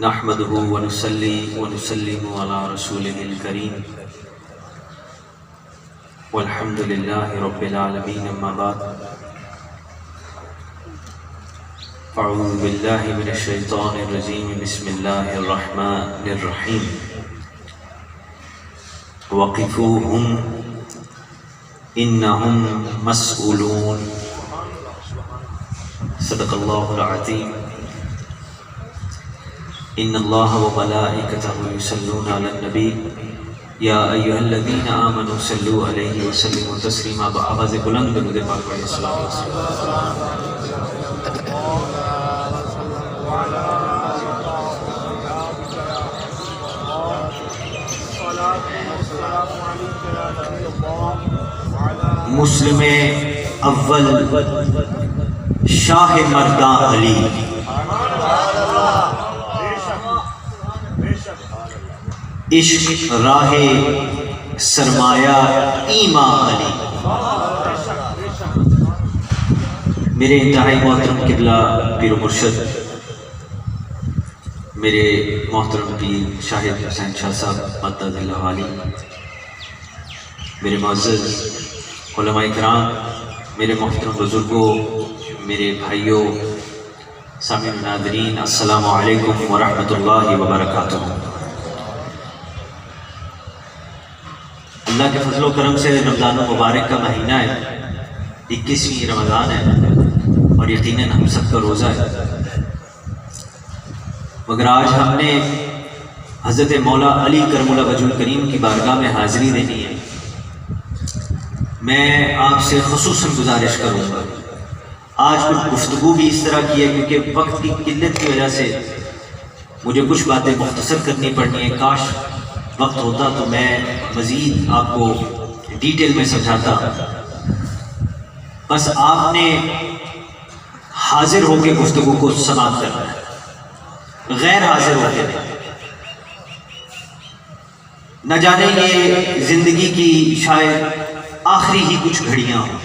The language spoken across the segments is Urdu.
نحمده ونصلي ونسلم على رسوله الكريم والحمد لله رب العالمين اما بعد فاعوذ بالله من الشيطان الرجيم بسم الله الرحمن الرحيم وقفوهم انهم مسؤولون صدق الله العظيم ان الله وملائكته يصلون على النبي یا ایھا الذین آمنوا صلوا علیہ وسلموا تسلیما. بآواز بلند درود پاک پڑھیں. الصلاۃ والسلام. مسلم اول شاہ مرداں علی عشق راہ سرمایہ ایمان علی. میرے انتہائی محترم قبلہ پیر و مرشد میرے محترم پیر شاہد حسین شاہ صاحب مدد اللہ علی، میرے معزز علماء کرام، میرے محترم بزرگوں، میرے بھائیوں، سامعین ناظرین، السلام علیکم ورحمۃ اللہ وبرکاتہ. اللہ کے فضل و کرم سے رمضان المبارک کا مہینہ ہے، 21ویں رمضان ہے اور یقیناً ہم سب کا روزہ ہے. مگر آج ہم نے حضرت مولا علی کرم اللہ وجہ الکریم کی بارگاہ میں حاضری دینی ہے. میں آپ سے خصوصاً گزارش کروں گا، آج کچھ گفتگو بھی اس طرح کی ہے کیونکہ وقت کی قلت کی وجہ سے مجھے کچھ باتیں مختصر کرنی پڑنی ہیں. کاش وقت ہوتا تو میں مزید آپ کو ڈیٹیل میں سمجھاتا. بس آپ نے حاضر ہو کے گفتگو کو سماعت کرنا ہے، غیر حاضر ہو کے نہیں. نہ جانے یہ زندگی کی شاید آخری ہی کچھ گھڑیاں ہوں.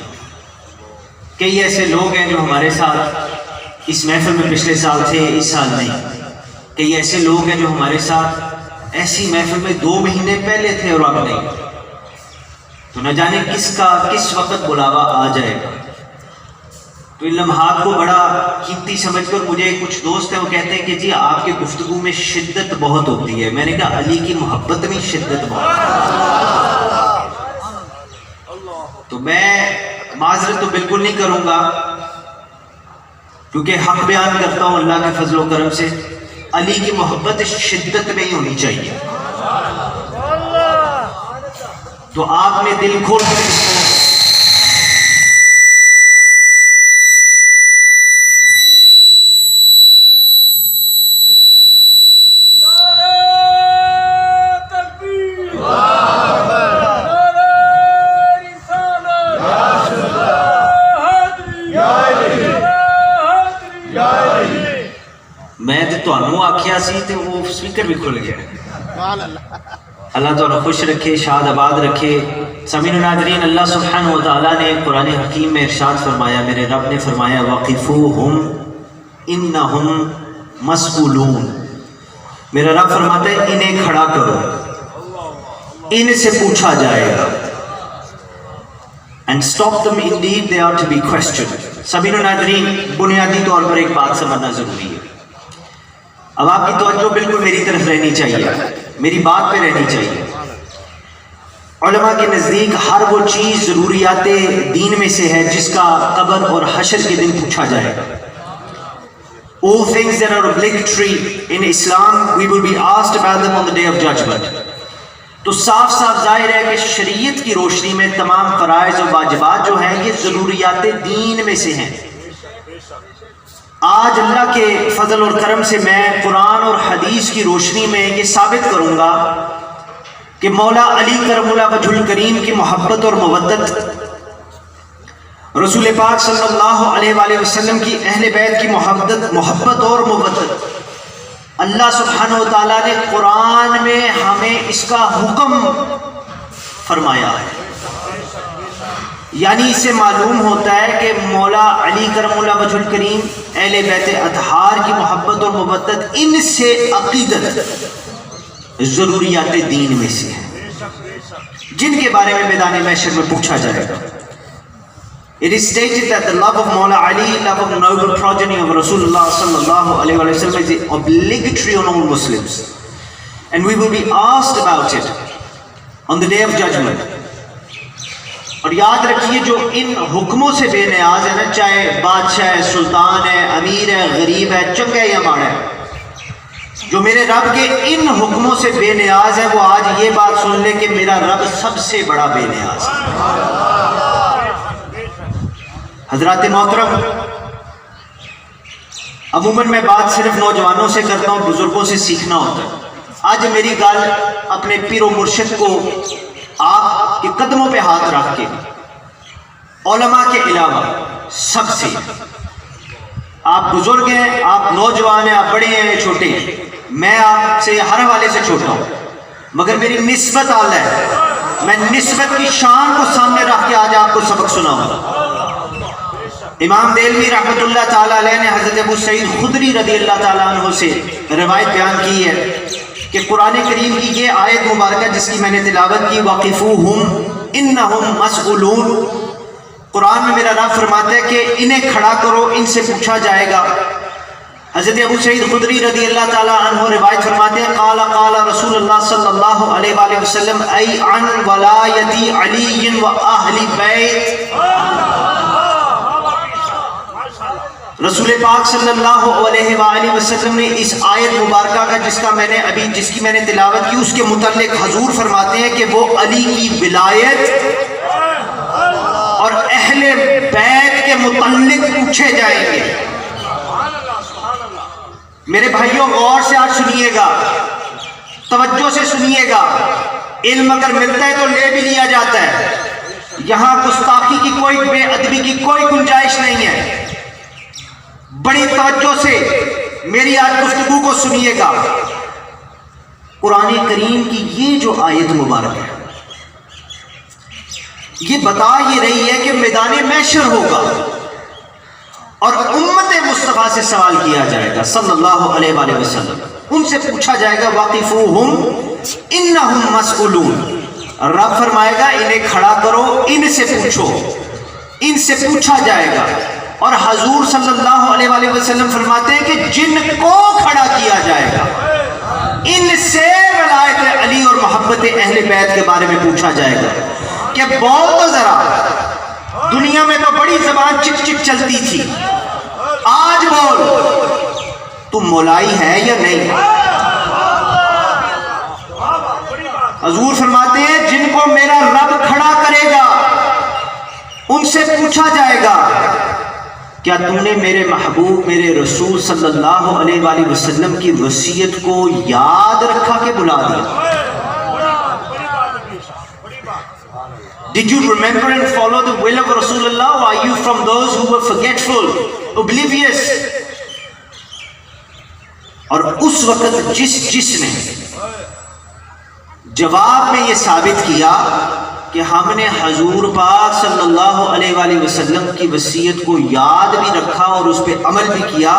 کئی ایسے لوگ ہیں جو ہمارے ساتھ اس محفل میں پچھلے سال تھے، اس سال نہیں. کئی ایسے لوگ ہیں جو ہمارے ساتھ ایسی محفل میں 2 مہینے پہلے تھے اور اب نہیں. تو نہ جانے کس کا کس وقت بلاوا آ جائے گا. تو ان لمحات کو بڑا قیمتی سمجھ کر مجھے کچھ دوست ہیں وہ کہتے ہیں کہ جی آپ کے گفتگو میں شدت بہت ہوتی ہے. میں نے کہا علی کی محبت میں شدت بہت ہے. تو میں معذرت تو بالکل نہیں کروں گا کیونکہ حق بیان کرتا ہوں اللہ کے فضل و کرم سے. علی کی محبت شدت میں ہی ہونی چاہیے. تو آپ نے دل کھول کر اس کو میں تو آکھیا سی تے وہ سپیکر بھی کھل گیا. اللہ تعالیٰ خوش رکھے، شاد آباد رکھے. سامعین و ناظرین، اللہ سبحانہ و تعالیٰ نے قرآن حکیم میں ارشاد فرمایا، میرے رب نے فرمایا وَقِفُوهُمْ إِنَّهُمْ مَسْئُولُونَ. میرا رب فرماتا ہے انہیں کھڑا کرو، ان سے پوچھا جائے گا. And stop them, indeed they are to be questioned. سامعین و ناظرین، بنیادی طور پر ایک بات سمجھنا ضروری ہے. اب آپ کی توجہ بالکل میری طرف رہنی چاہیے، میری بات پہ رہنی چاہیے. علماء کے نزدیک ہر وہ چیز ضروریات دین میں سے ہے جس کا قبر اور حشر کے دن پوچھا جائے گا. All things that are obligatory in Islam, we will be asked about them on the day of judgment. تو صاف صاف ظاہر ہے کہ شریعت کی روشنی میں تمام فرائض و واجبات جو ہیں یہ ضروریات دین میں سے ہیں. آج اللہ کے فضل اور کرم سے میں قرآن اور حدیث کی روشنی میں یہ ثابت کروں گا کہ مولا علی کرم اللہ وجہ الکریم کی محبت اور مودت، رسول پاک صلی اللہ علیہ وآلہ وسلم کی اہل بیت کی محبت اور مودت، اللہ سبحانہ و تعالیٰ نے قرآن میں ہمیں اس کا حکم فرمایا ہے. یعنی اس سے معلوم ہوتا ہے کہ مولا علی کرم اللہ وجہ الکریم، اہل بیت اطہار کی محبت اور مودت ان سے عقیدت ضروریات دین میں سے ہے، جن کے بارے میں میدان محشر میں پوچھا جائے گا. It is stated that the love of Mawla Ali, love of noble progeny of Rasulullah sallallahu alaihi wasallam is obligatory on all Muslims, and we will be asked about it on the day of judgment. اور یاد رکھیے جو ان حکموں سے بے نیاز ہے نا، چاہے بادشاہ ہے، سلطان ہے، امیر ہے، غریب ہے، چنگا ہے یا ماڑا ہے، جو میرے رب کے ان حکموں سے بے نیاز ہے، وہ آج یہ بات سن لے کہ میرا رب سب سے بڑا بے نیاز ہے. حضرات محترم، عموماً میں بات صرف نوجوانوں سے کرتا ہوں، بزرگوں سے سیکھنا ہوتا ہے. آج میری گل اپنے پیر و مرشد کو آپ کے قدموں پہ ہاتھ رکھ کے، علماء کے علاوہ سب سے، آپ بزرگ ہیں، آپ نوجوان ہیں، آپ بڑے ہیں، چھوٹے ہیں، میں آپ سے ہر حوالے سے چھوٹا ہوں، مگر میری نسبت اعلیٰ ہے. میں نسبت کی شان کو سامنے رکھ کے آج آپ کو سبق سناؤں گا. امام دہلوی رحمۃ اللہ تعالیٰ علیہ نے حضرت ابو سعید خدری رضی اللہ تعالیٰ عنہ سے روایت بیان کی ہے کہ قرآن کریم کی یہ آیت مبارکہ جس کی میں نے تلاوت کی، وَقِفُوهُمْ إِنَّهُمْ مَسْئُولُونَ، قرآن میں میرا رب فرماتا ہے کہ انہیں کھڑا کرو، ان سے پوچھا جائے گا. حضرت ابو سعید خدری رضی اللہ تعالیٰ عنہ روایت فرماتے ہیں، قال رسول اللہ صلی اللہ علیہ وآلہ وسلم ای عن ولایتی علی و اہل بیت. رسول پاک صلی اللہ علیہ وآلہ وسلم نے اس آیت مبارکہ کا جس کی میں نے تلاوت کی، اس کے متعلق حضور فرماتے ہیں کہ وہ علی کی ولایت اور اہل بیت کے متعلق پوچھے جائیں گے. میرے بھائیوں غور سے آج سنیے گا، توجہ سے سنیے گا. علم اگر ملتا ہے تو لے بھی لیا جاتا ہے، یہاں گستاخی کی کوئی، بے ادبی کی کوئی گنجائش نہیں ہے. بڑی توجہ سے میری آج گفتگو کو سنیے گا. قرآن کریم کی یہ جو آیت مبارک ہے، یہ بتا یہ رہی ہے کہ میدان محشر ہوگا اور امت مصطفیٰ سے سوال کیا جائے گا صلی اللہ علیہ وآلہ وسلم. ان سے پوچھا جائے گا، واقفوہم انہم مسئولون. رب فرمائے گا انہیں کھڑا کرو، ان سے پوچھو، ان سے پوچھا جائے گا. اور حضور صلی اللہ علیہ وآلہ وسلم فرماتے ہیں کہ جن کو کھڑا کیا جائے گا ان سے ولایت علی اور محبت اہل بیت کے بارے میں پوچھا جائے گا کہ بول تو ذرا، دنیا میں تو بڑی زبان چک چک چلتی تھی، آج بول تو مولائی ہے یا نہیں. حضور فرماتے ہیں جن کو میرا رب کھڑا کرے گا ان سے پوچھا جائے گا کیا تم نے میرے محبوب میرے رسول صلی اللہ علیہ وآلہ وسلم کی وصیت کو یاد رکھا کہ بلا دیا. Did you remember and follow the will of Rasulullah, or are you from those who were forgetful, oblivious? اور اس وقت جس نے جواب میں یہ ثابت کیا کہ ہم نے حضور پاک صلی اللہ علیہ وآلہ وسلم کی وصیت کو یاد بھی رکھا اور اس پہ عمل بھی کیا،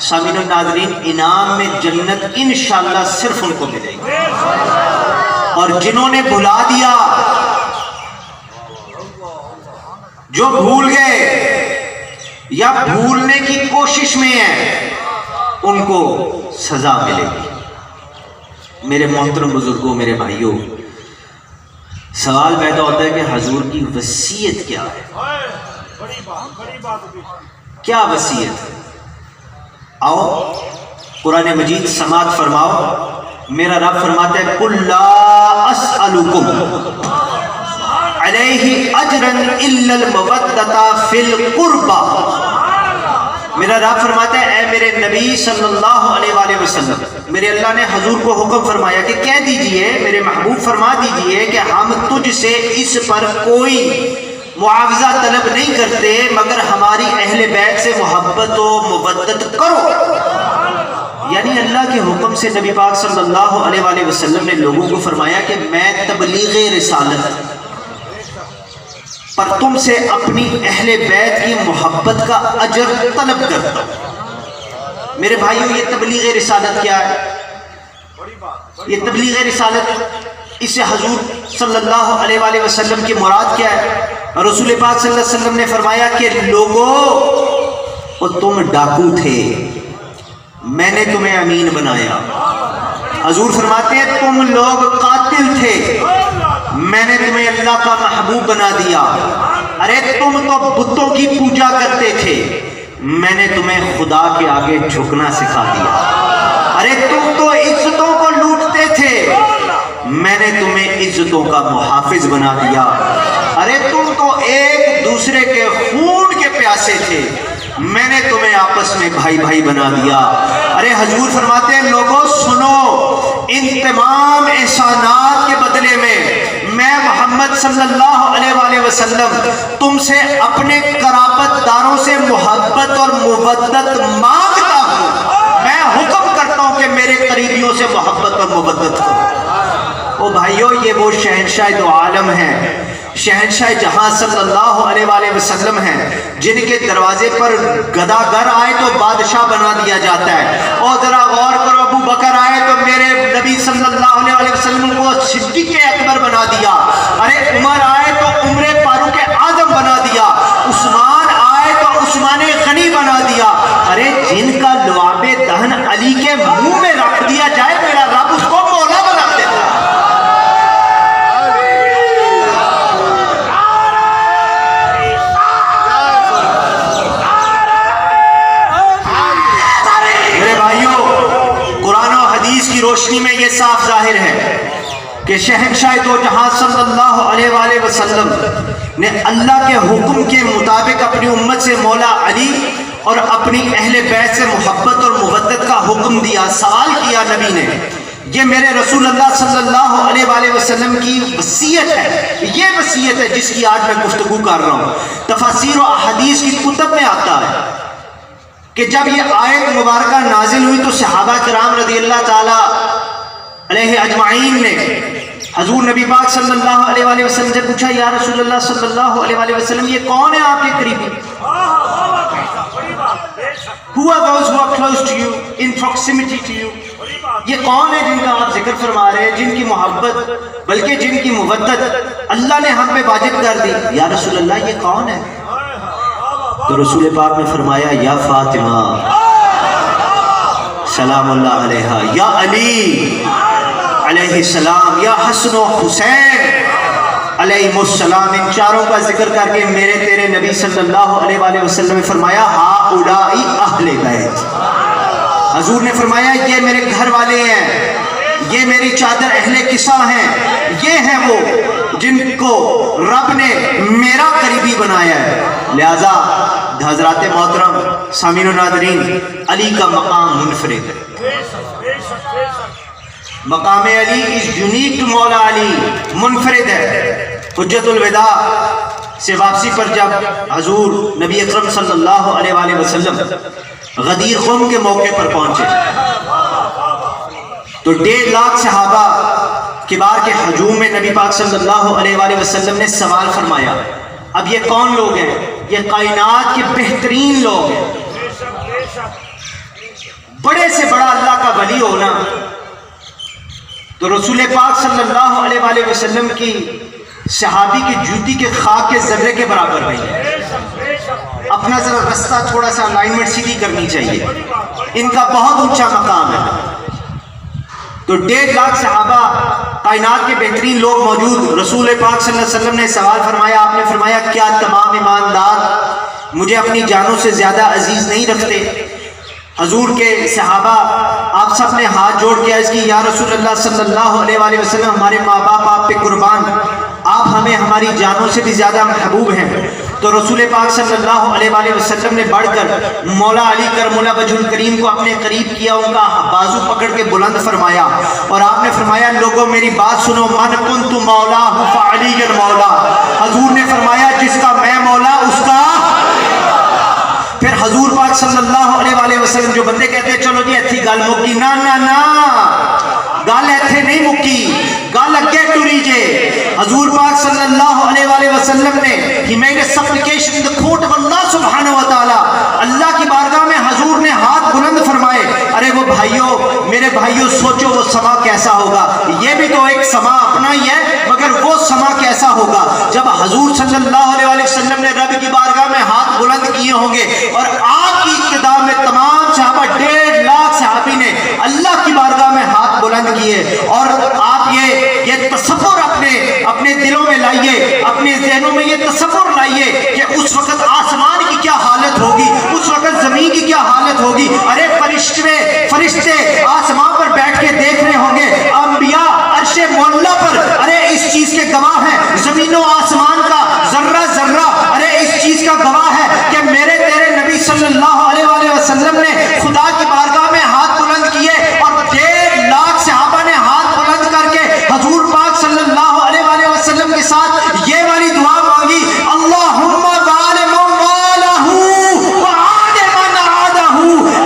سامعین و ناظرین، انعام میں جنت انشاءاللہ صرف ان کو ملے گی. اور جنہوں نے بھلا دیا، جو بھول گئے یا بھولنے کی کوشش میں ہیں، ان کو سزا ملے گی. میرے محترم بزرگوں، میرے بھائیوں، سوال پیدا ہوتا ہے کہ حضور کی وصیت کیا ہے؟ کیا وصیت ہے؟ آؤ قرآن مجید سماعت فرماؤ. میرا رب فرماتا ہے قُلْ لَا أَسْأَلُكُمْ عَلَيْهِ أَجْرًا إِلَّا الْمَوَدَّةَ فِي الْقُرْبَى. میرا رب فرماتا ہے اے میرے نبی صلی اللہ علیہ وآلہ وسلم، میرے اللہ نے حضور کو حکم فرمایا کہ کہہ دیجئے، میرے محبوب فرما دیجئے کہ ہم تجھ سے اس پر کوئی معاوضہ طلب نہیں کرتے مگر ہماری اہل بیت سے محبت و مودت کرو. یعنی اللہ کے حکم سے نبی پاک صلی اللہ علیہ وآلہ وسلم نے لوگوں کو فرمایا کہ میں تبلیغ رسالت، پر تم سے اپنی اہل بیت کی محبت کا اجر طلب کرتا ہوں۔ میرے بھائیوں، یہ تبلیغ رسالت کیا ہے؟ یہ تبلیغ رسالت، اس سے حضور صلی اللہ علیہ وآلہ وسلم کی مراد کیا ہے؟ رسول پاک صلی اللہ علیہ وسلم نے فرمایا کہ لوگو، اور تم ڈاکو تھے، میں نے تمہیں امین بنایا۔ حضور فرماتے ہیں تم لوگ قاتل تھے، میں نے تمہیں اللہ کا محبوب بنا دیا۔ ارے تم تو بتوں کی پوجا کرتے تھے، میں نے تمہیں خدا کے آگے جھکنا سکھا دیا۔ ارے تم تو عزتوں کو لوٹتے تھے، میں نے تمہیں عزتوں کا محافظ بنا دیا۔ ارے تم تو ایک دوسرے کے خون کے پیاسے تھے، میں نے تمہیں آپس میں بھائی بھائی بنا دیا۔ ارے حضور فرماتے ہیں لوگوں سنو، ان تمام احسانات کے بدلے میں محمد صلی اللہ علیہ وآلہ وسلم تم سے اپنے قرابت داروں سے محبت اور مودت مانگتا ہوں۔ میں حکم کرتا ہوں کہ میرے قریبیوں سے محبت اور مودت کرو۔ او بھائیو، یہ وہ شہنشاہ دو عالم ہیں، شہنشاہ جہاں صلی اللہ علیہ وآلہ وسلم ہیں، جن کے دروازے پر گداگر آئے تو بادشاہ بنا دیا جاتا ہے۔ اور ذرا غور کرو، ابو بکر آئے تو میرے نبی صلی اللہ علیہ وسلم کو صدیق اکبر بنا دیا۔ ارے عمر آئے تو عمر فاروق اعظم بنا دیا۔ عثمان آئے تو عثمان غنی بنا دیا۔ ارے جن کا لعاب دہن علی کے منہ میں رکھ دیا جائے، میرا رب اس کو مولا بنا دیتا ہے۔ روشنی میں یہ صاف ظاہر ہے کہ شہنشاہ دو جہاں صلی اللہ علیہ وآلہ وسلم نے اللہ کے حکم کے مطابق اپنی امت سے مولا علی اور اپنی اہل بیت سے محبت اور مودت کا حکم دیا۔ سوال کیا نبی نے، یہ میرے رسول اللہ صلی اللہ علیہ وآلہ وسلم کی وصیت ہے، یہ وصیت ہے جس کی آج میں گفتگو کر رہا ہوں۔ تفاسیر و احادیث کی کتب میں آتا ہے کہ جب یہ آیت مبارکہ نازل ہوئی تو صحابہ کرام رضی اللہ تعالی علیہ اجمعین نے حضور نبی پاک صلی اللہ علیہ وآلہ وسلم سے پوچھا، یا رسول اللہ صلی اللہ علیہ وآلہ وسلم، یہ کون ہے آپ کے قریبی؟ Who are those who are close to you, in proximity to you? یہ کون ہے جن کا آپ ذکر فرما رہے ہیں، جن کی محبت بلکہ جن کی مودت اللہ نے ہم پہ واجب کر دی؟ یا رسول اللہ یہ کون ہے؟ تو رسول پاک نے فرمایا، یا فاطمہ سلام اللہ علیہا، یا علی علیہ السلام، یا حسن و حسین علیہ السلام، ان چاروں کا ذکر کر کے میرے تیرے نبی صلی اللہ علیہ وآلہ وسلم نے فرمایا، ہؤلاء اہل بیت۔ حضور نے فرمایا یہ میرے گھر والے ہیں، یہ میری چادر اہل قصہ ہیں، یہ ہیں وہ جن کو رب نے میرا قریبی بنایا ہے۔ لہذا حضرات محترم سامعین و ناظرین، علی کا مقام منفرد ہے۔ مقام علی is unique to مولا علی، منفرد ہے۔ حجت الوداع سے واپسی پر جب حضور نبی اکرم صلی اللہ علیہ وآلہ وسلم غدیر خم کے موقع پر پہنچے تو 1.5 لاکھ صحابہ کبار کے ہجوم میں نبی پاک صلی اللہ علیہ وآلہ وسلم نے سوال فرمایا، اب یہ کون لوگ ہیں؟ یہ کائنات کے بہترین لوگ ہیں۔ بڑے سے بڑا اللہ کا ولی ہونا تو رسول پاک صلی اللہ علیہ وآلہ وسلم کی صحابی کی جوتی کے خاک کے ذرے کے برابر نہیں ہے۔ اپنا ذرا رستہ تھوڑا سا الائنمنٹ سیدھی کرنی چاہیے، ان کا بہت اونچا مقام ہے۔ تو 1.5 لاکھ صحابہ کائنات کے بہترین لوگ موجود، رسول پاک صلی اللہ علیہ وسلم نے سوال فرمایا، آپ نے فرمایا کیا تمام ایماندار مجھے اپنی جانوں سے زیادہ عزیز نہیں رکھتے؟ حضور کے صحابہ آپ سب نے ہاتھ جوڑ کے عرض کی، یا رسول اللہ صلی اللہ علیہ وآلہ وسلم، ہمارے ماں باپ آپ پہ قربان، آپ ہمیں ہماری جانوں سے بھی زیادہ محبوب ہیں۔ تو رسول پاک صلی اللہ علیہ وآلہ وسلم نے بڑھ کر مولا علی کرم اللہ وجہ الکریم کو اپنے قریب کیا، ان کا بازو پکڑ کے بلند فرمایا اور آپ نے فرمایا، لوگوں میری بات سنو، من کنت مولا فعلی مولا۔ حضور نے فرمایا جس کا میں مولا اس کا۔ پھر حضور پاک صلی اللہ علیہ وآلہ وسلم، جو بندے کہتے ہیں چلو جی ایتھی گل مکی، نا نا نا، گل ایتھے نہیں مکی، گل اگے ٹری جے۔ حضور پاک صلی اللہ علیہ وآلہ وسلم نے he made a supplication in the court of Allah subhanahu wa ta'ala. اللہ کی بارگاہ میں حضور نے ہاتھ بلند فرمائے. ارے وہ بھائیوں، میرے بھائیوں، سوچو وہ سما کیسا ہوگا. یہ بھی تو ایک سما اپنا ہی ہے، مگر وہ سما کیسا ہوگا جب حضور صلی اللہ علیہ وسلم نے رب کی بارگاہ میں ہاتھ بلند کیے ہوں گے. اور آپ کی ابتدا میں تمام صحابہ 1.5 لاکھ صحابی نے اللہ کی بارگاہ میں ہاتھ بلند کیے. اور آپ یہ تصور اپنے دلوں میں لائیے، اپنے ذہنوں میں یہ تصور لائیے کہ اس وقت آسمان کی کیا حالت ہوگی، اس وقت زمین کی کیا حالت ہوگی. ارے فرشتے آسمان پر بیٹھ کے دیکھ رہے ہوں گے، انبیاء عرش معلیٰ پر ارے اس چیز کے گواہ ہیں، زمین و آسمان کا ذرہ ذرہ ارے اس چیز کا گواہ ہے کہ میرے تیرے نبی صلی اللہ علیہ وسلم نے خدا کی بارگاہ میں ہاتھ بلند کیے. اور 1.5 لاکھ صحابہ نے ہاتھ بلند کر کے حضور پاک صلی اللہ علیہ وسلم کے ساتھ یہ والی دعا مانگی، اللہم غالب والہ وعاد من عادہ.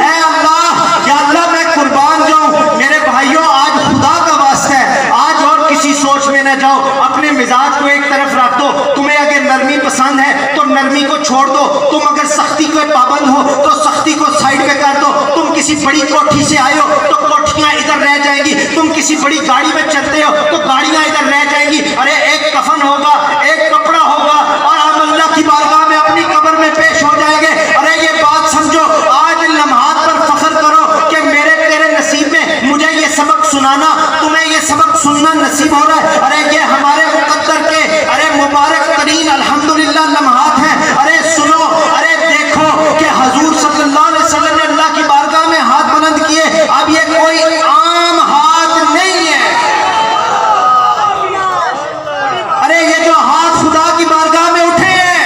اے اللہ، یا اللہ میں قربان جاؤں. میرے بھائیوں، آج خدا کا واسطہ ہے، آج اور کسی سوچ میں نہ جاؤ. اپنے مزاج کو ایک طرف رکھ دو. تمہیں اگر نرمی پسند ہے تو نرمی کو چھوڑ دو. تم اگر سختی کے پابند ہو تو سختی کو سائڈ پہ کر دو. تم کسی بڑی کوٹھی سے آئے ہو تو کوٹھیاں ادھر رہ جائیں گی. تم کسی بڑی گاڑی میں چلتے ہو تو گاڑیاں ادھر رہ جائیں گی. ارے ایک کفن ہوگا، ایک کپڑا ہوگا، اور ہم اللہ کی بارگاہ میں اپنی قبر میں پیش ہو جائیں گے. ارے یہ بات سمجھو، آج ان لمحات پر فخر کرو کہ میرے تیرے نصیب میں مجھے یہ سبق سنانا، تمہیں یہ سبق سننا نصیب ہو رہا ہے. ارے یہ ہمارے مقدر کے ارے مبارک ترین الحمدللہ لمحات ہیں. ارے سنو، ارے دیکھو کہ حضور صلی اللہ علیہ وسلم نے اللہ کی بارگاہ میں ہاتھ بلند کیے. اب یہ کوئی عام ہاتھ نہیں ہے. ارے یہ جو ہاتھ خدا کی بارگاہ میں اٹھے ہیں،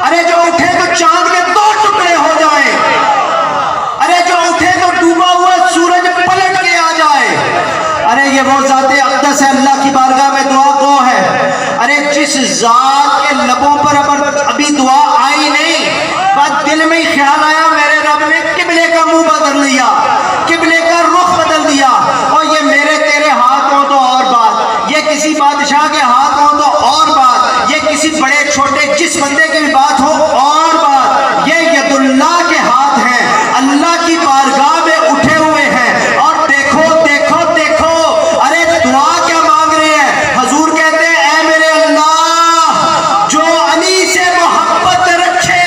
ارے جو اٹھے تو چاند کے 2 ٹکڑے ہو جائیں. ارے جو اٹھے تو ڈوبا ہوا سورج پلٹ کے آ جائے. ارے یہ وہ ذات اقدس ہے، اللہ کی بارگاہ میں دعا گو ہے. ارے جس ذات کے لبوں پر ابھی دعا آئی نہیں، بس دل میں ہی خیال آیا، میرے رب نے قبلے کا منہ بدل دیا، قبلے کا رخ بدل دیا. اور یہ میرے تیرے ہاتھ ہوں تو اور بات، یہ کسی بادشاہ کے ہاتھ ہوں تو اور بات، یہ کسی بڑے چھوٹے جس بندے کی بھی بات ہو اور بات. یہ ید اللہ کے ہاتھ ہیں، اللہ کی بارگاہ میں اٹھے ہوئے ہیں. اور دیکھو دیکھو دیکھو، ارے دعا کیا مانگ رہے ہیں. حضور کہتے ہیں، اے میرے اللہ، جو علی سے محبت رکھے،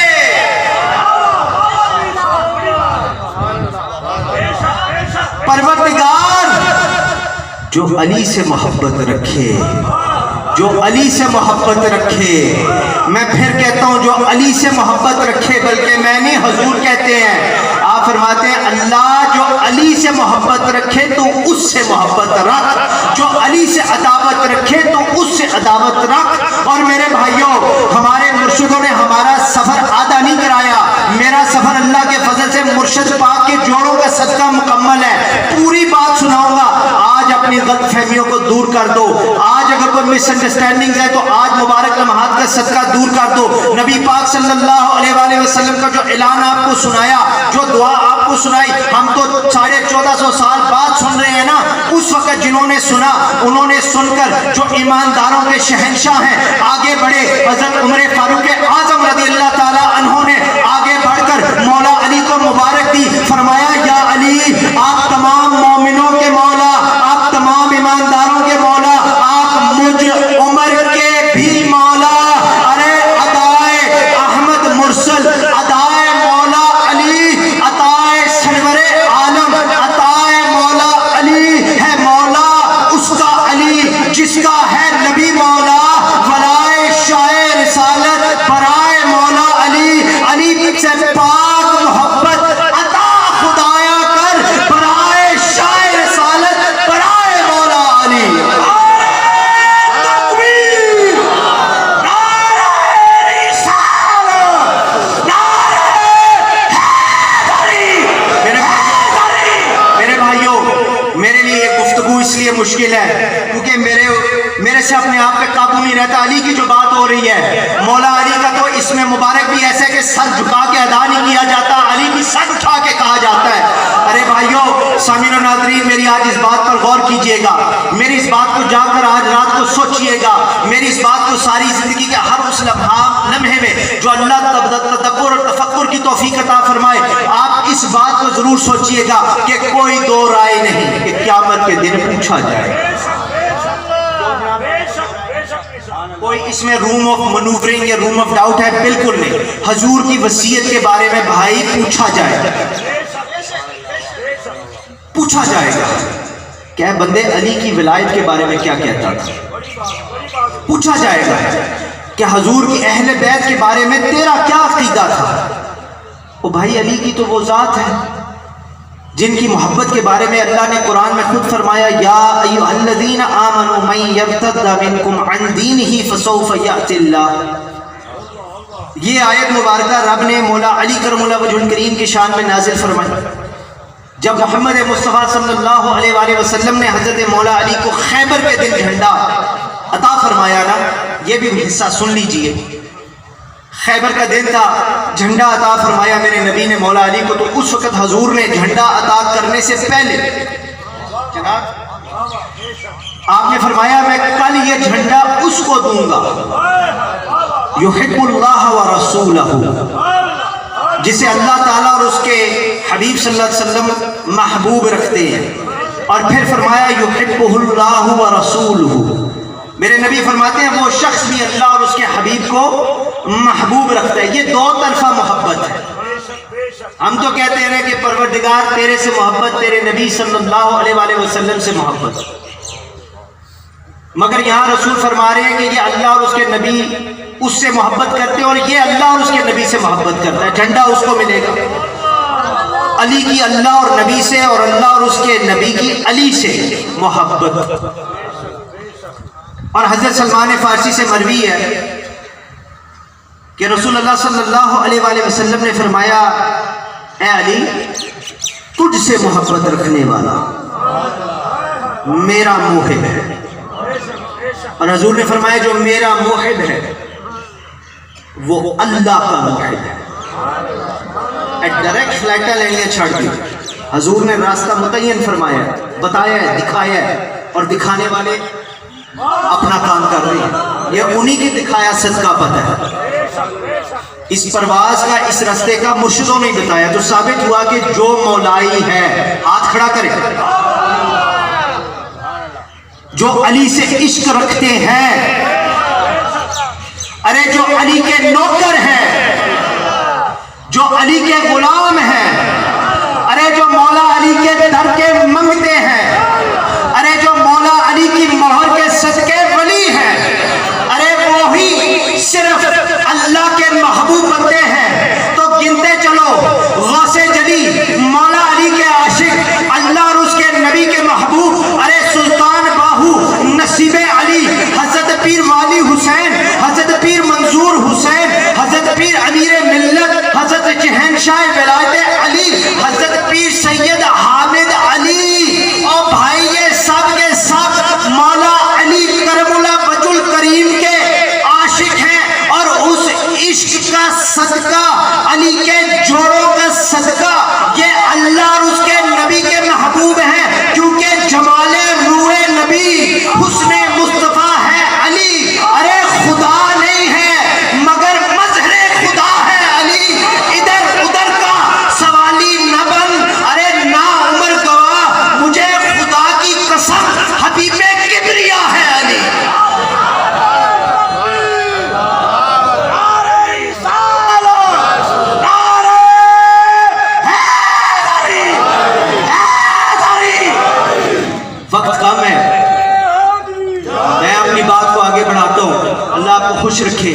پروردگار جو علی سے محبت رکھے، جو علی سے محبت رکھے. میں پھر کہتا ہوں، جو علی سے محبت رکھے، بلکہ میں نہیں، حضور کہتے ہیں. آپ فرماتے ہیں، اللہ جو علی سے محبت رکھے تو اس سے محبت رکھ، جو علی سے عداوت رکھے تو اس سے عداوت رکھ. اور میرے بھائیوں، ہمارے مرشدوں نے ہمارا سفر آدھا نہیں کرایا. میرا سفر اللہ کے فضل سے مرشد پاک کے جوڑوں کا صدقہ مکمل ہے. پوری بات سناؤں گا. آج اپنی غلط فہمیوں کو دور کر دو. آج اگر کوئی مس انڈرسٹینڈنگ ہے تو آج مبارک لمحات کا صدقہ دور کر دو. نبی پاک صلی اللہ علیہ وسلم کا جو اعلان آپ کو سنایا، جو دعا آپ کو سنائی، ہم تو 1450 سال بعد سن رہے ہیں نا. اس وقت جنہوں نے سنا، انہوں نے سن کر جو ایمانداروں کے شہنشاہ ہیں آگے بڑھے. حضرت عمر فاروق اعظم رضی اللہ تعالی عنہ نے آگے بڑھ کر مولا علی کو مبارک دی. فرمایا، یا علی، آپ تمام مومنوں کے مولا، آپ تمام ایمانداروں کے مولا، آپ مجھ عمر کے بھی مولا. ارے ادائے احمد مرسل، ادائے مولا علی، عطائے سرور عالم، عطائے مولا علی ہے. مولا اس کا علی جس کا ہے نبی مولا، ولائے شاہ رسالت برائے مولا علی. علی سے پاک محبت عطا خدایا کر برائے شاہ رسالت برائے مولا علی. اس لیے مشکل ہے کیونکہ میرے سے اپنے آپ پہ قابو نہیں رہتا. علی کی جو بات ہو رہی ہے، مولا علی کا تو اس میں مبارک بھی ایسا کہ سر جھکا کے ادا نہیں کیا جاتا، علی بھی سر اٹھا کے کہا جاتا ہے. ارے بھائیوں، سامعین و ناظرین میری آج اس بات پر غور کیجئے گا، میری اس بات کو جا کر آج رات کو سوچئے گا، میری اس بات کو ساری زندگی کے ہر اس لمحے میں جو اللہ تدبر اور تفکر کی توفیق عطا فرمائے، آپ اس بات کو ضرور سوچئے گا کہ کوئی دو رائے نہیں کہ قیامت کے دن پوچھا جائے. کوئی اس میں روم آف منوورنگ یا روم آف ڈاؤٹ ہے؟ بالکل نہیں. حضور کی وصیت کے بارے میں بھائی پوچھا جائے گا، پوچھا جائے گا کہ بندے علی کی ولایت کے بارے میں کیا کہتا تھا، پوچھا جائے گا کہ حضور کی اہل بیت کے بارے میں تیرا کیا عقیدہ تھا. او بھائی علی کی تو وہ ذات ہے جن کی محبت کے بارے میں اللہ نے قرآن میں خود فرمایا یا ایھا الذین آمنوا من یرتد منکم عن دینہ فسوف یأتی اللہ. یہ آیت مبارکہ رب نے مولا علی کرم اللہ وجہ الکریم کی شان میں نازل فرمائی. جب محمد مصطفیٰ صلی اللہ علیہ وآلہ وسلم نے حضرت مولا علی کو خیبر کے دن جھنڈا عطا فرمایا نا، یہ بھی حصہ سن لیجئے. خیبر کا دن تھا، جھنڈا عطا فرمایا میرے نبی نے مولا علی کو. تو اس وقت حضور نے جھنڈا عطا کرنے سے پہلے جناب آپ نے فرمایا میں کل یہ جھنڈا اس کو دوں گا یحب اللہ ورسولہ، جسے اللہ تعالیٰ اور اس کے حبیب صلی اللہ علیہ وسلم محبوب رکھتے ہیں. اور پھر فرمایا یحبہ اللہ ورسولہ، میرے نبی فرماتے ہیں وہ شخص بھی اللہ اور اس کے حبیب کو محبوب رکھتا ہے. یہ دو طرفہ محبت ہے. ہم تو کہتے ہیں کہ پروردگار تیرے سے محبت، تیرے نبی صلی اللہ علیہ وآلہ وسلم سے محبت، مگر یہاں رسول فرما رہے ہیں کہ یہ اللہ اور اس کے نبی اس سے محبت کرتے ہیں اور یہ اللہ اور اس کے نبی سے محبت کرتا ہے. جھنڈا اس کو ملے گا علی کی اللہ اور نبی سے، اور اللہ اور اس کے نبی کی علی سے محبت. اور حضرت سلمان فارسی سے مروی ہے کہ رسول اللہ صلی اللہ علیہ وآلہ وسلم نے فرمایا اے علی تجھ سے محبت رکھنے والا میرا محب ہے. اور حضور نے فرمایا جو میرا محب ہے وہ اللہ کا محب ہے. ڈائریکٹ فلیٹا لینیاں چھڑ دی. حضور نے راستہ متعین فرمایا، بتایا ہے، دکھایا ہے، اور دکھانے والے اپنا کام کر رہے ہیں. یہ انہی کی دکھایا صدقہ پتہ ہے. اس پرواز کا، اس رستے کا مرشدوں نے بتایا، تو ثابت ہوا کہ جو مولائی ہے ہاتھ کھڑا کرے، جو علی سے عشق رکھتے ہیں، ارے جو علی کے نوکر ہیں، جو علی کے غلام ہیں، ارے جو مولا علی کے در کے منگتے ہیں، ارے جو مولا علی کی مہر کے صدقے ولی ہیں، ارے وہی صرف اللہ کے محبوب بنتے ہیں. تو گنتے چلو غوث جلی، مولا علی کے عاشق، اللہ اور اس کے نبی کے محبوب، ارے سلطان باہو، نصیب علی، حضرت پیر والی حسین، حضرت پیر منظور حسین، حضرت پیر امیر ملت، حضرت شہنشاہ ولایت علی، حضرت پیر سید حامد علی. اور بھائی یہ سب کے سب مولا علی کرم اللہ وجہ الکریم کے عاشق ہیں. اور اس عشق کا صدقہ، علی کے جوڑوں کا صدقہ، یہ اللہ اور اس کے نبی کے محبوب ہیں. کیونکہ جمال روح نبی، حسن مصطفیٰ ہے علی. ارے خدا نہیں ہے مگر مظہر خدا ہے علی. ادھر ادھر کا سوالی نہ بن، ارے نا عمر گواہ، مجھے خدا کی قسم حبیب کبریا ہے علی. وقت کم ہے، میں اپنی بات کو آگے بڑھاتا ہوں. اللہ آپ کو خوش رکھے.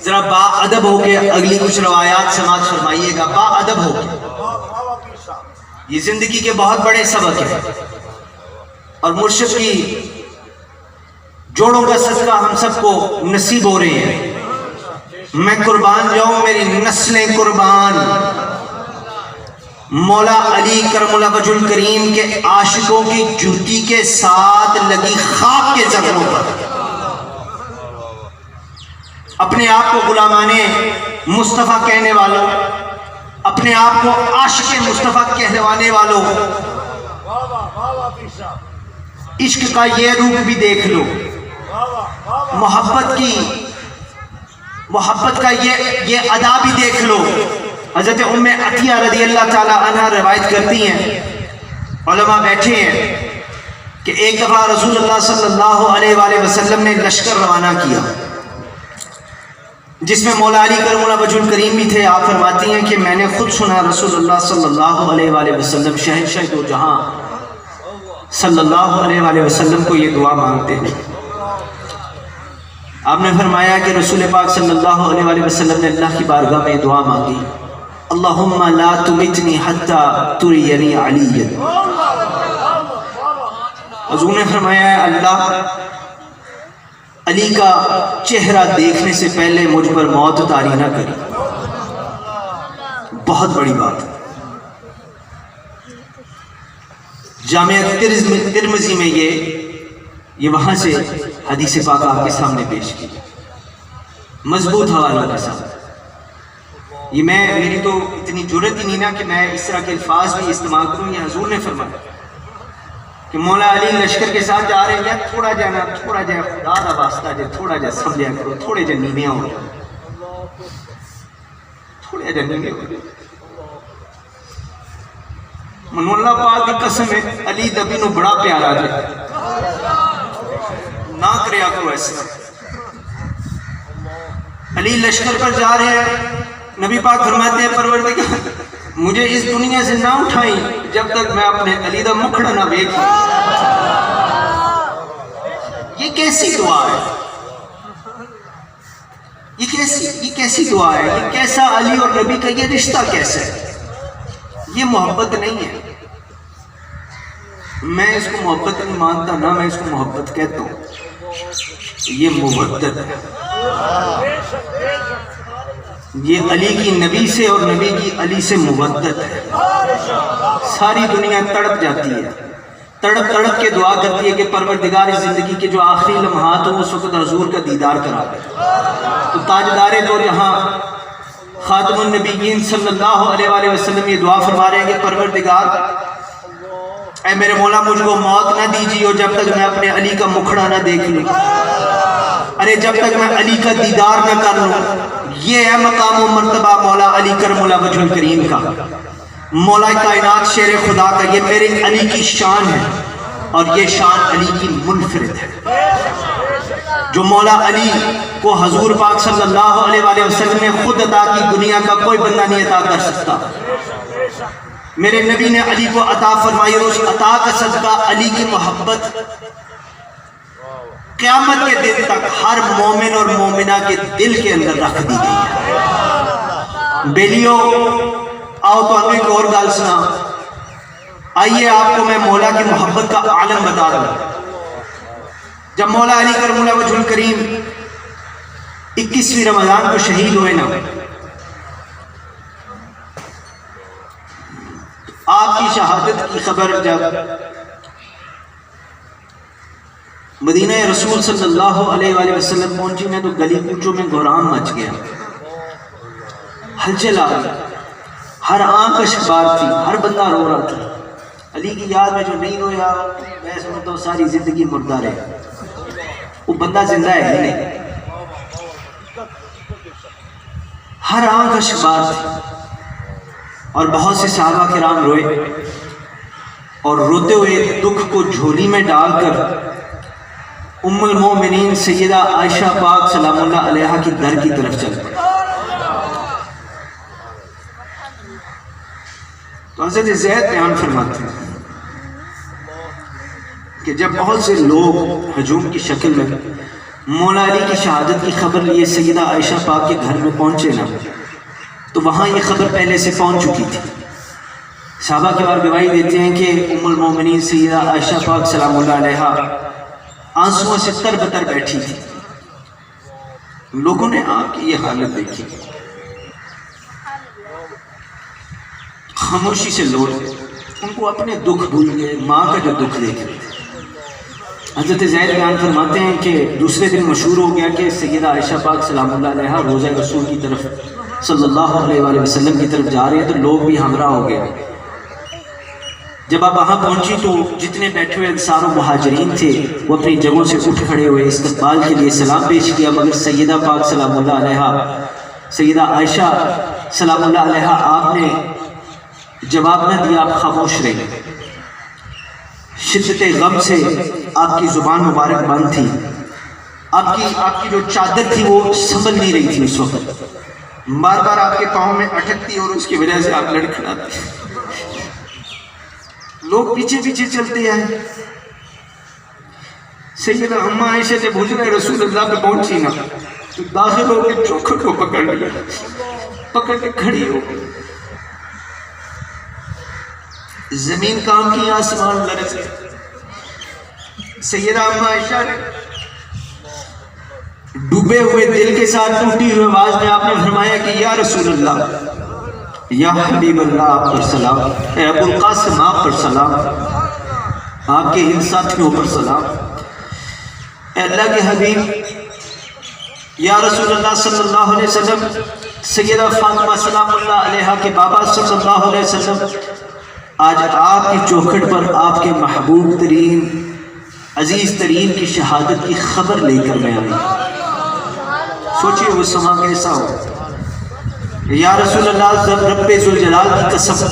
ذرا با ادب ہو کے اگلی کچھ روایات سماعت فرمائیے گا. با ادب ہو کے، یہ زندگی کے بہت بڑے سبق ہیں، اور مرشد کی جوڑوں کا صدقہ ہم سب کو نصیب ہو رہے ہیں. میں قربان جاؤں، میری نسلیں قربان مولا علی کرم اللہ وجہ الکریم کے عاشقوں کی جوتی کے ساتھ لگی خاک کے زخموں پر. اپنے آپ کو غلامان مصطفیٰ کہنے والوں، اپنے آپ کو عاشق مصطفیٰ کہلوانے والوں، عشق کا یہ روپ بھی دیکھ لو، محبت کا یہ ادا بھی دیکھ لو۔ حضرت ام عطیہ رضی اللہ تعالی عنہ روایت کرتی ہیں، علماء بیٹھے ہیں، کہ ایک دفعہ رسول اللہ صلی اللہ علیہ وآلہ وسلم نے لشکر روانہ کیا جس میں مولا علی کرم اللہ وجہ الکریم بھی تھے۔ آپ فرماتی ہیں کہ میں نے خود سنا رسول اللہ صلی اللہ علیہ وآلہ وسلم شہنشاہ دو جہاں صلی اللہ علیہ وآلہ وسلم کو یہ دعا مانگتے ہیں۔ آپ نے فرمایا کہ رسول پاک صلی اللہ علیہ وآلہ وسلم نے اللہ کی بارگاہ میں دعا مانگی، اللہم لا تمتنی حتی ترینی علی۔ حضور نے فرمایا ہے اللہ علی کا چہرہ دیکھنے سے پہلے مجھ پر موت طاری نہ کری۔ بہت بڑی بات۔ جامعہ ترمذی میں یہ وہاں سے حدیث پاک آپ کے سامنے پیش کی، مضبوط حوالہ کے ساتھ۔ یہ میری تو اتنی جرت ہی نہیں نا کہ میں اس طرح کے الفاظ بھی استعمال کروں۔ یہ حضور نے فرمایا کہ مولا علی لشکر کے ساتھ جا رہے ہیں، تھوڑا جا خدا دا واسطہ جے تھوڑا جا سمجھا کرو، تھوڑے جا نیوے ہو جاؤ، تھوڑے جا نیوے ہو جاؤ۔ منو اللہ پاک کی قسم ہے علی دبی نو بڑا پیارا جائے، نہ کریا کرو ایسا۔ علی لشکر پر جا رہے ہیں، نبی پاک فرماتے ہیں پروردگار مجھے اس دنیا سے نہ اٹھائیں جب تک میں اپنے علی دا مکھڑا نہ دیکھوں۔ یہ کیسی دعا ہے؟ یہ کیسی دعا ہے؟ یہ کیسا علی اور نبی کا یہ رشتہ کیسا ہے؟ یہ محبت نہیں ہے۔ میں اس کو محبت نہیں مانتا، نہ میں اس کو محبت کہتا ہوں، یہ مودت ہے۔ یہ علی کی نبی سے اور نبی کی علی سے مودت ہے۔ ساری دنیا تڑپ جاتی ہے، تڑپ کے دعا کرتی ہے کہ پروردگار زندگی کے جو آخری لمحات ہوں اس وقت حضور کا دیدار کرا دے۔ تو تاجدار دو جہاں خاتم النبیین صلی اللہ علیہ وآلہ وسلم یہ دعا فرما رہے ہیں کہ پروردگار اے میرے مولا مجھ کو موت نہ دیجیے اور جب تک میں اپنے علی کا مکھڑا نہ دیکھ لوں، ارے جب تک میں علی کا دیدار نہ کر لوں۔ یہ ہے مقام و مرتبہ مولا علی کرم اللہ وجہ الکریم کا، مولا کائنات شیر خدا کا۔ یہ میرے علی کی شان ہے اور یہ شان علی کی منفرد ہے۔ جو مولا علی کو حضور پاک صلی اللہ علیہ وآلہ وسلم نے خود عطا کی، دنیا کا کوئی بندہ نہیں عطا کر سکتا۔ میرے نبی نے علی کو عطا فرمائی اور اس عطا کا صدقہ علی کی محبت قیامت کے دن تک ہر مومن اور مومنہ کے دل کے اندر رکھ دی گئی ہے۔ بیلیو آؤ تو ہمیں ایک اور گال سنا، آئیے آپ کو میں مولا کی محبت کا عالم بتا دوں۔ جب مولا علی کرم اللہ وجہ الکریم 21ویں رمضان کو شہید ہوئے نا، آپ کی شہادت کی خبر جب مدینہ رسول صلی اللہ علیہ وآلہ وسلم پہنچی نا تو گلی کوچوں میں گوران مچ گیا، ہلچل آ گئی، ہر آنکھ اشکبار تھی، ہر بندہ رو رہا تھا۔ علی کی یاد میں جو نہیں رویا میں سمجھتا ہوں ساری زندگی مردہ رہے، وہ بندہ زندہ ہے ہی نہیں۔ ہر آنکھ اشکبار تھی اور بہت سے صحابہ کرام روئے، اور روتے ہوئے دکھ کو جھولی میں ڈال کر ام المومنین سیدہ عائشہ پاک سلام اللہ علیہا کی در کی طرف چل پڑے۔ تو حضرت زید بیان فرماتے ہیں کہ جب بہت سے لوگ ہجوم کی شکل میں مولا علی کی شہادت کی خبر لیے سیدہ عائشہ پاک کے گھر میں پہنچے نا، تو وہاں یہ خبر پہلے سے پہنچ چکی تھی۔ صحابہ کے بار گواہی دیتے ہیں کہ ام المومنین سیدہ عائشہ پاک سلام اللہ علیہا آنسوؤں سے تر بتر بیٹھی تھی۔ لوگوں نے آپ کی یہ حالت دیکھی، خاموشی سے لوٹ گئے، ان کو اپنے دکھ بھول گئے، ماں کا جو دکھ دیکھ رہے تھے۔ حضرت زید بیان فرماتے ہیں کہ دوسرے دن مشہور ہو گیا کہ سیدہ عائشہ پاک سلام اللہ علیہا روضہ رسول کی طرف صلی اللہ علیہ وآلہ وسلم کی طرف جا رہے ہیں، تو لوگ بھی ہمراہ ہو گئے۔ جب آپ وہاں پہنچی تو جتنے بیٹھے ہوئے انصار و مہاجرین تھے وہ اپنی جگہوں سے اٹھ کھڑے ہوئے استقبال کے لیے سلام پیش کیا، مگر سیدہ پاک سلام اللہ علیہا، سیدہ عائشہ سلام اللہ علیہا، آپ نے جواب نہ دیا، آپ خاموش رہے۔ شدت غم سے آپ کی زبان مبارک بند تھی، آپ کی جو چادر تھی وہ سنبھل نہیں رہی تھی اس وقت، بار بار آپ کے پاؤں میں اٹکتی اور اس کی وجہ سے آپ لڑکھڑاتے، لوگ پیچھے پیچھے چلتے ہیں۔ سیدہ اماں عائشہ جب حجرہ رسول اللہ پہ پہنچی نا تو داخل ہو کے چوکھٹ کو پکڑ لیا، پکڑ کے کھڑی ہو گئی، زمین کام کی، آسمان لرزے۔ سیدہ اماں عائشہ نے ڈوبے ہوئے دل کے ساتھ ٹوٹی ہوئی آواز میں آپ نے فرمایا کہ یا رسول اللہ، یا حبیب اللہ، آپ پر سلام، اے ابو القاسم آپ پر سلام، آپ کے ان ساتھیوں پر سلام، اے اللہ کے حبیب یا رسول اللہ صلی اللہ علیہ وسلم، سیدہ فاطمہ سلام اللہ علیہا کے بابا صلی اللہ علیہ وسلم، آج آپ کی چوکھٹ پر آپ کے محبوب ترین عزیز ترین کی شہادت کی خبر لے کر میں آئی۔ سوچئے وہ سما کیسا ہو۔ یا رسول اللہ، رب ذوالجلال کی قسم،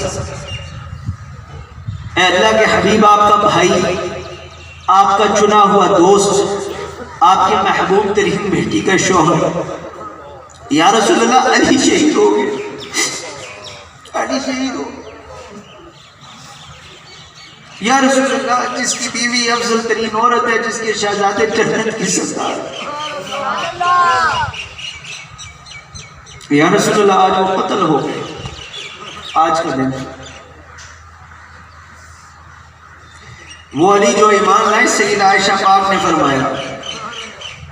اے اللہ کے حبیب، آپ کا بھائی، آپ کا چنا ہوا دوست، آپ کے محبوب ترین بیٹی کا شوہر، یا رسول اللہ، علی شہید ہو گئے، علی شہید ہو گئے۔ یا رسول اللہ، جس کی بیوی افضل ترین عورت ہے، جس کے شہزادے جنت کی سردار، یا رسول اللہ، آج وہ قتل ہو گئے، آج کا دن وہ علی جو ایمان لائے، سیدہ عائشہ پاک نے فرمایا،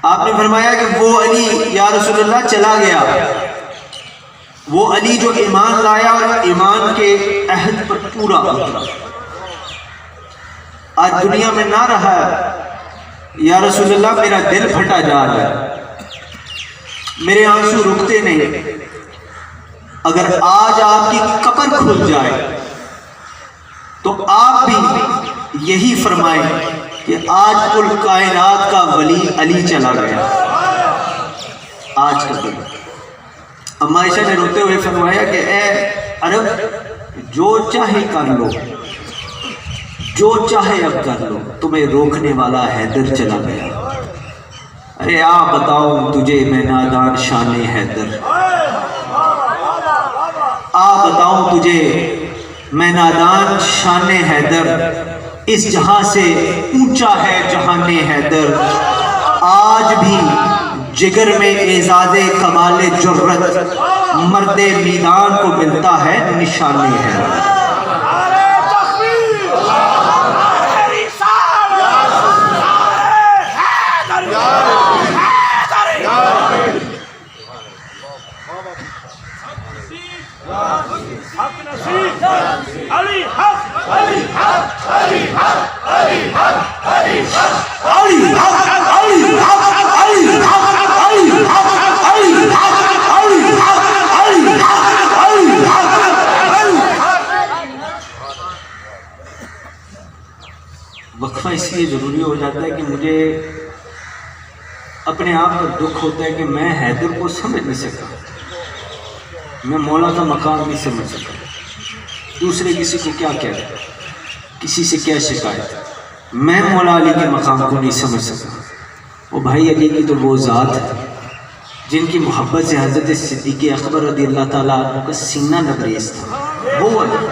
آپ نے فرمایا کہ وہ علی یا رسول اللہ چلا گیا، وہ علی جو ایمان لایا اور ایمان کے عہد پر پورا اترا، آج دنیا میں نہ رہا ہے، یا رسول اللہ میرا دل پھٹا جا رہا ہے، میرے آنسو رکتے نہیں۔ اگر آج آپ کی قبر کھل جائے تو آپ بھی یہی فرمائیں کہ آج کل کائنات کا ولی علی چلا گیا، آج کا دن۔ اماں عائشہ نے روتے ہوئے فرمایا کہ اے عرب، جو چاہے کر لو، جو چاہے اب کر لو، تمہیں روکنے والا حیدر چلا گیا۔ ارے آ بتاؤں تجھے میں نادان شان حیدر، آ بتاؤں تجھے میں نادان شان حیدر، اس جہاں سے اونچا ہے جہان حیدر، آج بھی جگر میں اعزاز کمال جرت، مرد میدان کو ملتا ہے نشان حیدر۔ وقفہ اس لیے ضروری ہو جاتا ہے کہ مجھے اپنے آپ پر دکھ ہوتا ہے کہ میں حیدر کو سمجھ نہیں سکا، میں مولا کا مقام نہیں سمجھ سکا، دوسرے کسی کو کیا کہتا، کسی سے کیا شکایت، میں مولا علی کے مقام کو نہیں سمجھ سکا۔ وہ بھائی علی کی تو وہ ذات ہے جن کی محبت سے حضرت صدیق اکبر رضی اللہ تعالیٰ عنہ کا سینہ لبریز تھا، وہ علی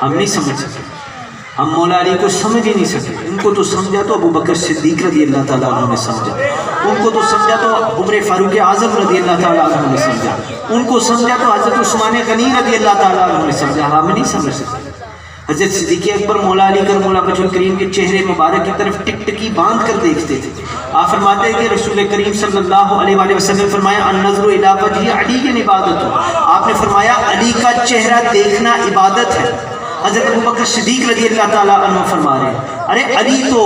ہم نہیں سمجھ سکے، ہم مولا علی کو سمجھ ہی نہیں سکے۔ ان کو تو سمجھا تو ابو بکر صدیق رضی اللہ تعالیٰ عنہ نے سمجھا، ان کو تو سمجھا تو عمر فاروق اعظم رضی اللہ تعالیٰ عنہ نے سمجھا، ان کو سمجھا تو حضرت عثمان غنی رضی اللہ تعالیٰ عنہ نے سمجھا، ہم نہیں سمجھ سکتے۔ حضرت صدیق اکبر مولا علی کر مولا وجہ الکریم کے چہرے مبارک کی طرف ٹک ٹکی باندھ کر دیکھتے تھے۔ آپ فرماتے ہیں کہ رسول کریم صلی اللہ علیہ وآلہ وسلم فرمایا النظر الی وجہ علی کی عبادت ہو، آپ نے فرمایا علی کا چہرہ دیکھنا عبادت ہے۔ حضرت ابو بکر صدیق رضی اللہ تعالیٰ عنہ فرما رہے ہیں ارے علی تو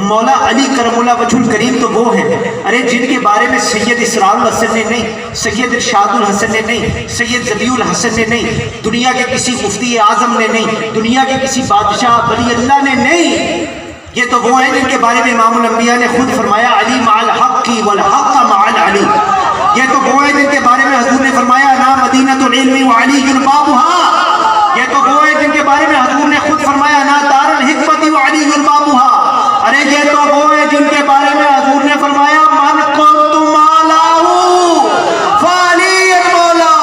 مولا علی کرم اللہ وجہ الکریم تو وہ ہیں ارے جن کے بارے میں سید اسرار الحسن نے نہیں، سید ارشاد الحسن نے نہیں، سید ذبیح الحسن نے نہیں، دنیا کے کسی مفتی اعظم نے نہیں، دنیا کے کسی بادشاہ ولی اللہ نے نہیں، یہ تو وہ ہیں جن کے بارے میں امام الانبیاء نے خود فرمایا علی مع الحق والحق مع العلی. یہ تو وہ ہیں جن کے بارے میں حضور نے فرمایا نا مدینۃ العلم وعلی بابها. یہ تو وہ ہیں جن کے بارے میں حضور نے خود فرمایا نا دار الحکمت وعلی بابها. ارے یہ تو وہ ہیں جن کے بارے میں حضور نے فرمایا من کنت مالہ فعلی المولا.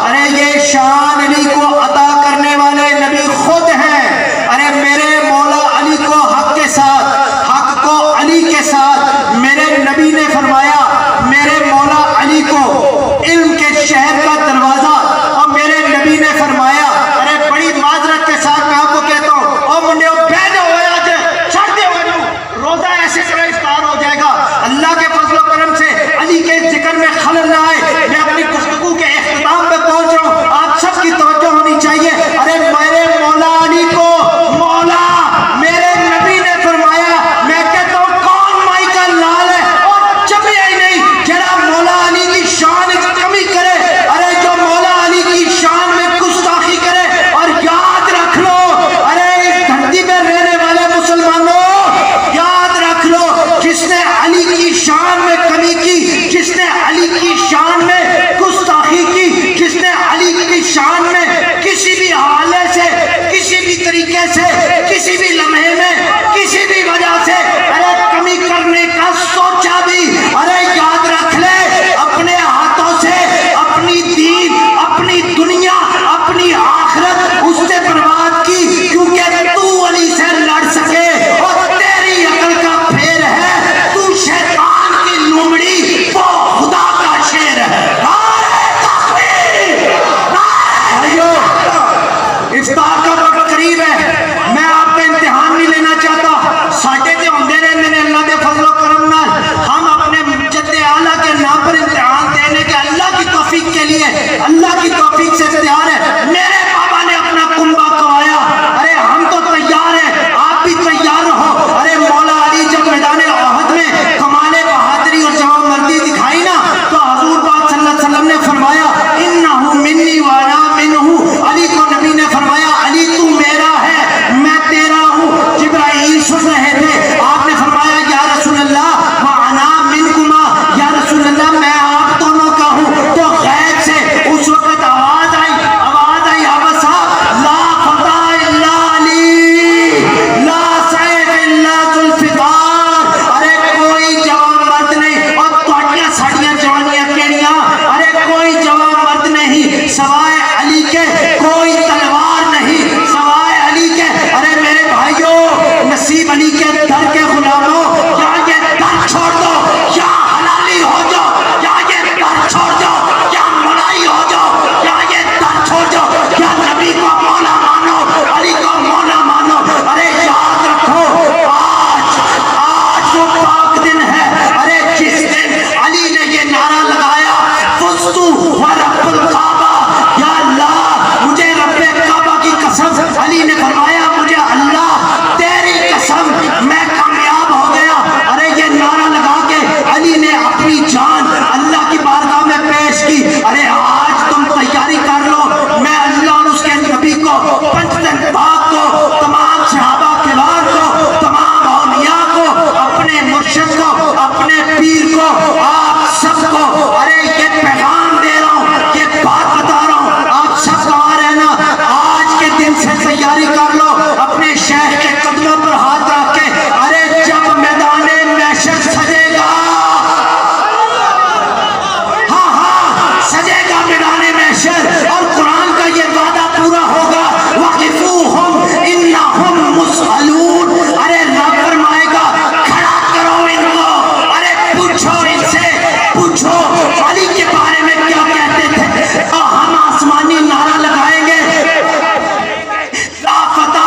ارے یہ شان علی کو عطا کرنے والے نبی خود ہیں. ارے میرے مولا علی کو حق کے ساتھ، حق کو علی کے ساتھ میرے نبی نے فرمایا میرے مولا علی کو علم کے شہر کا دروازہ، اور میرے نبی نے فرمایا ارے بڑی معذرت کے ساتھ میں آپ کو کہتا ہوں اور منڈے بیٹھے ہوئے آج چھڑ دے ہوئے روزہ ایسے طرح افطار ہو جائے گا. اللہ کے فضل و کرم سے علی کے ذکر میں خلل نہ آئے. میں اپنی گفتگو کے اختتام پہ پہنچ رہا ہوں، آپ سب کی توجہ ہونی چاہیے. ارے میرے مولا علی کو مولا میرے نبی نے فرمایا. میں کہتا ہوں کون مائی کا لال ہے اور چبیا ہی نہیں جڑا مولا علی کی شان کمی کرے. ارے جو مولا علی کی شان میں گستاخی کرے. اور یاد رکھ لو ارے اس دھرتی پہ رہنے والے مسلمانوں یاد رکھ لو، جس نے علی کی شان میں کمی کی، جس نے علی کی شان میں گستاخی کی، جس نے علی کی شان میں کسی بھی حالے سے، کسی بھی طریقے سے، کسی بھی لمحے میں، کسی بھی وجہ سے ارے کمی کرنے کا سوچا بھی، ارے یاد رکھ لے اپنے ہاتھوں سے اپنی دین، اپنی دنیا، اپنی آخرت اس سے برباد کی، کیونکہ تو علی سے لڑ سکے اور تیری عقل کا پھیر ہے، تو شیطان کی لومڑی وہ خدا کا شیر ہے. افطار کا وقت قریب ہے، میں آپ کا امتحان نہیں لینا چاہتا. ساڈے تے ہوندے رہندے نے اللہ دے فضل و کرم نال. ہم اپنے جد اعلیٰ کے نام پر امتحان دینے کے اللہ کی توفیق کے لیے اللہ کی توفیق سے تیار ہے. میرے بابا نے اپنا کنبہ کھوایا، ارے ہم تو تیار ہیں، آپ بھی تیار رہو. ارے مولا علی جب میدان احد میں کمال بہادری اور جوان مردی دکھائی نا تو حضور پاک صلی اللہ علیہ وسلم نے فرمایا انہ منی وانا منہ. علی کو نبی نے فرمایا علی تو میرا ہے میں تیرا ہوں. جبرائیل سن رہے تھے، آپ نے فرمایا یا رسول اللہ وانا منکما، یا رسول اللہ میں آپ دونوں کا ہوں. تو غیب سے اس وقت آواز آئی آواز صاحب لا فتح الا علی، لا سیف الا ذوالفقار. ارے کوئی جوان مرد نہیں، اور تواڈیاں ساڈیاں جوانیاں کیڑیاں، ارے کوئی جوان مرد نہیں سوائے علی کے، کوئی تلوار نہیں سوائے علی کے. ارے میرے بھائیوں نصیب علی کے در کے غلاموں، یا یہ در چھوڑ دو یا حلالی ہو جاؤ، یا یہ در چھوڑ جاؤ یا مولائی ہو جاؤ، یا یہ در چھوڑ جاؤ یا نبی کو مولا مانو، علی کو مولا مانو. ارے یاد رکھو آج وہ پاک دن ہے، ارے جس دن علی نے یہ نعرہ لگایا فزتو ورب الکعبہ، یا اللہ مجھے رب کعبہ کی قسم، علی نے فرمایا مجھے اللہ تیری قسم میں کامیاب ہو گیا. ارے یہ نعرہ لگا کے علی نے اپنی جان اللہ کی بارگاہ میں پیش کی. ارے آج تم تیاری کر لو، میں اللہ اور اس کے نبی کو، پنجتن پاک کو، تمام صحابہ کرام کو، تمام اولیاء کو، اپنے مرشد کو، اپنے پیر کو، آپ سب کو ارے یہ پیغام دے رہا ہوں، یہ بات بتا رہا ہوں، آپ سب کہاں رہنا آج کے دن سے تیاری کر لو اپنے شیخ کے قدموں پر ہاتھ رکھ کے. ارے جب میدان محشر سجے گا، ہاں سجے گا میدان محشر، اور قرآن کا یہ وعدہ پورا ہوگا وقفوہم انہم مسئلون. ارے رب فرمائے گا کھڑا کرو ان کو، ارے پوچھو ان سے، پوچھو علی کے بارے میں کیا کہتے تھے. ہم آسمانی نعرہ لگائیں گے لا فتح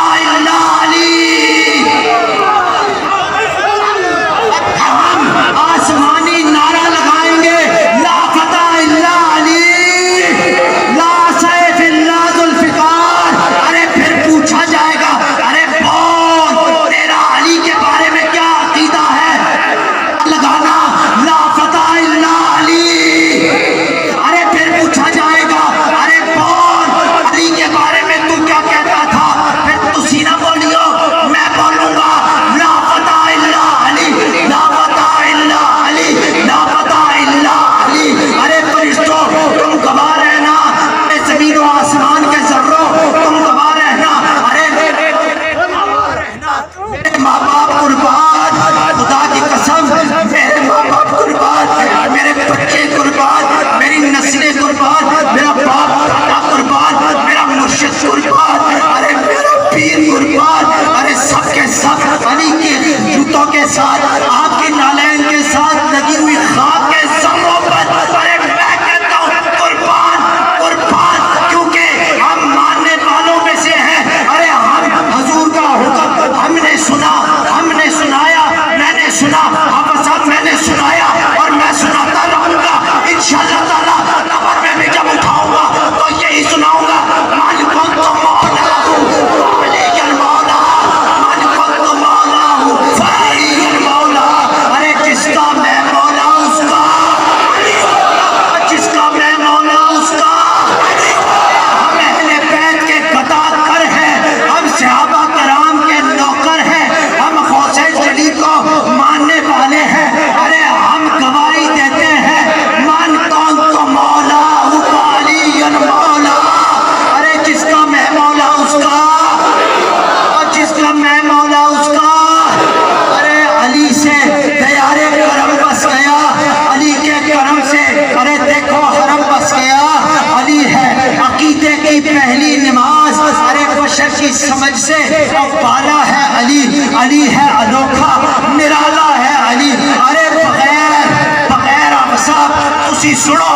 کے ساتھ، آپ کی نالین کے ساتھ لگی ہوئی خاک کے ذروں پر، ارے میں کہتا ہوں قربان قربان، کیونکہ ہم ماننے والوں میں سے ہیں۔ ارے ہم حضور کا حکم ہم نے سنا، ہم نے سنایا، میں نے سنا، آپ صاحب میں نے سنایا اور میں سناتا رہوں گا انشاءاللہ تعالیٰ۔ قبر میں بھی جب اٹھاؤں گا تو یہی سناؤں گا، من کنت مولاہ فعلی المولا، من کنت مولاہ فعلی المولا۔ ارے جس کا میں مولا اس کا علی ہوگا، جس کا میں مولا اس کا علی ہوگا۔ ہم اہل بیت کے گدا کر ہیں، ہم صحابہ کرام کے نوکر ہیں، ہم غوث جلی کو ماننے والے ہیں۔ ارے ہم گواہی دیتے ہیں، من کنت مولا فعلی المولا۔ ارے جس کا میں مولا اس کا، اور جس کا میں مولا اس کا۔ ارے علی سے دیار کرم بس گیا، علی کے کرم سے ارے دیکھو حرم بس گیا۔ علی ہے عقیدے کی پہلی نماز، ارے بشر کی سمجھ سے اب بالا ہے علی، علی ہے انوکھا نرالا ہے علی۔ ارے بغیر آپ صاحب تسی سنو